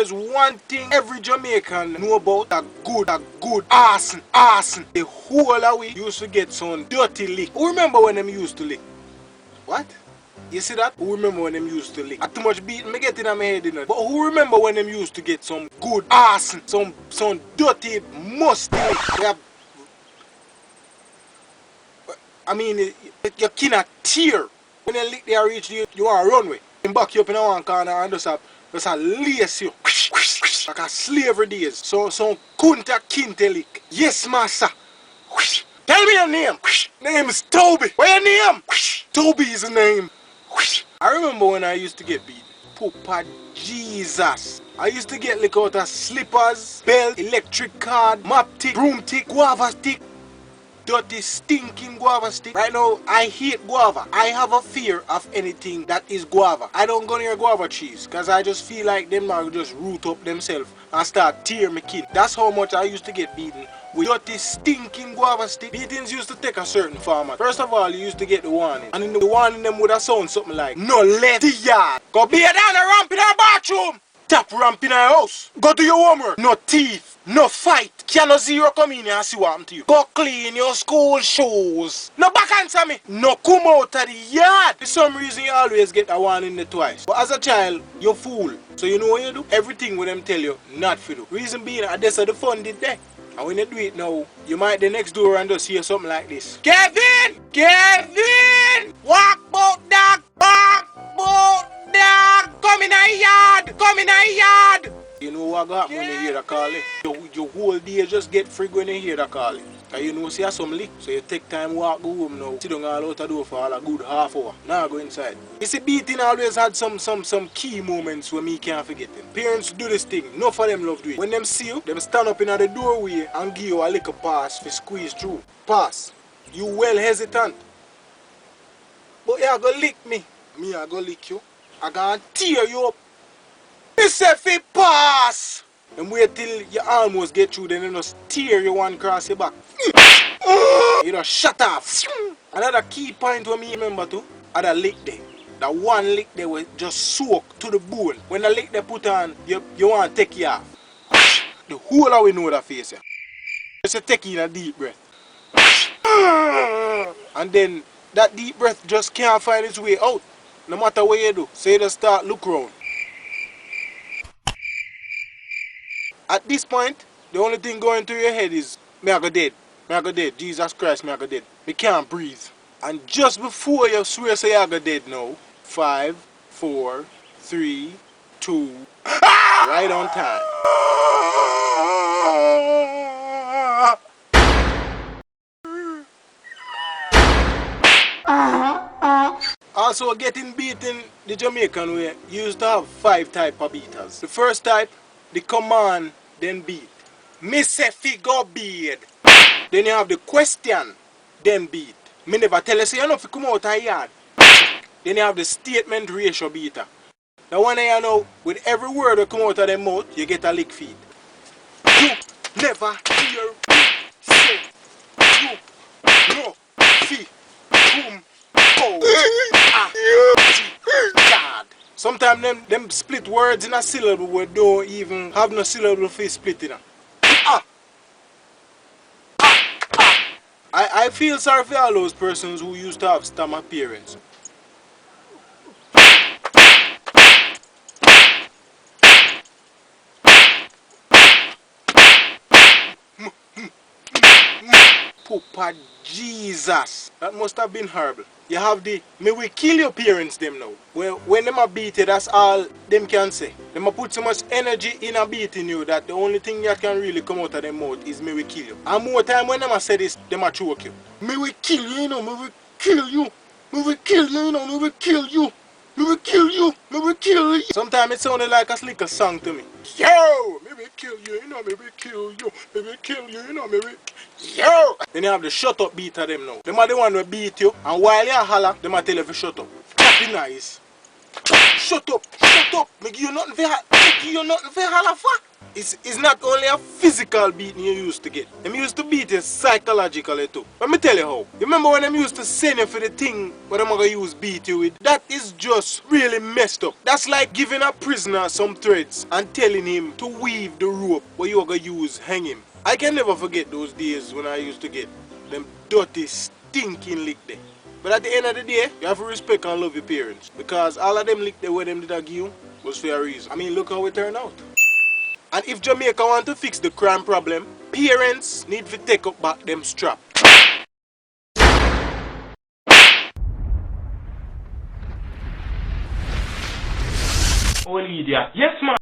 there's one thing every Jamaican know about a good arson. The whole of we used to get some dirty lick. Who remember when them used to lick? What? You see that? Who remember when them used to lick? I too much beating me get in my head, you know. But who remember when them used to get some good arson? Some dirty, musty lick? I mean, you cannot tear. When they lick there reach you, you want to run with. They back you up in one corner and just lace you. Like a slavery days. So kunta kinte lick. Yes, master. Tell me your name. Name is Toby. What your name? Toby is the name. I remember when I used to get beat. Papa Jesus. I used to get lick out of slippers, belt, electric card, map tick, broom tick, guava stick. Dirty stinking guava stick. Right now, I hate guava. I have a fear of anything that is guava. I don't go near guava trees because I just feel like them are just root up themselves and start tear me kin. That's how much I used to get beaten with dirty stinking guava stick. Beatings used to take a certain format. First of all, you used to get the warning. And in the warning them would have sound something like, no left the yard. Go be down the ramp in our bathroom. Tap ramp in our house. Go do your homework. No teeth. No fight. Cannot zero come in here and see what happened to you. Go clean your school shoes. No back answer me. No come out of the yard. For some reason you always get a warning there twice. But as a child, you fool. So you know what you do? Everything with them tell you not to do. Reason being, that's how the fun did there. And when you do it now, you might the next door and just hear something like this. Kevin! Kevin! Walk bout dog! Walk bout dog! Come in a yard! Come in a yard! You know what got when you hear the calling? Your whole day just get free when you hear the calling. And you know see some lick. So you take time walk go home now. Sit down all out the door for all a good half hour. Now go inside. You see beating always had some key moments where me can't forget them. Parents do this thing. Enough of them love do it. When them see you, them stand up in the doorway and give you a little pass for squeeze through. Pass. You well hesitant. But you go lick me. Me I go lick you. I gonna tear you up. Me say fi pass. And wait till you almost get through, then you just tear you one across your back. You just shut off. Another key point for me remember too, are the lick there. That one lick there will just soak to the bone. When the lick they put on, you want to take it off. The whole of we know that face here. Just take in a deep breath. And then that deep breath just can't find its way out. No matter what you do. So you just start look around. At this point, the only thing going through your head is, me I go dead. Me I go dead. Jesus Christ, me I go dead. Me can't breathe. And just before you swear say I go dead now, 5, 4, 3, 2, right on time. Also, getting beaten the Jamaican way, you used to have 5 types of beaters. The first type, the command, then beat. Me say fi go beat. Then you have the question, then beat. Me never tell you say you know fi come out of yard. Then you have the statement ratio beater. The one you know, with every word that come out of them mouth, you get a lick feed. You never hear me say you no fi come out. Sometimes them split words in a syllable where don't even have no syllable for split in. I feel sorry for all those persons who used to have stomach parents. Papa Jesus, that must have been horrible. You have the, me we kill your parents them now. Well, when them a beat you, that's all them can say. Them a put so much energy in a beating you that the only thing that can really come out of them mouth is me we kill you. And more time when them a say this, them a choke you. Me we kill you, you know, me we kill you. Me we kill you, you know, me we kill you. Me will kill you, me will kill you. Sometimes it sounded like a slicker song to me. Yo, me will kill you, you know, me will kill you. Me will kill you, you know, me will. Yo! Then you have the shut up beat of them now. Them are the one who beat you, and while you holler, them are tell you to shut up. Happy nice. Shut up, shut up. Me give you nothing for holla for. It's not only a physical beating you used to get. Them used to beat you psychologically too. Let me tell you how. You remember when them used to send you for the thing what them gonna use beat you with? That is just really messed up. That's like giving a prisoner some threads and telling him to weave the rope what you gonna use hang him. I can never forget those days when I used to get them dirty, stinking lick there. But at the end of the day, you have to respect and love your parents. Because all of them lick the way them did give you was for a reason. I mean, look how it turned out. And if Jamaica want to fix the crime problem, parents need to take up back them strap. Oh, idiot. Yes, man.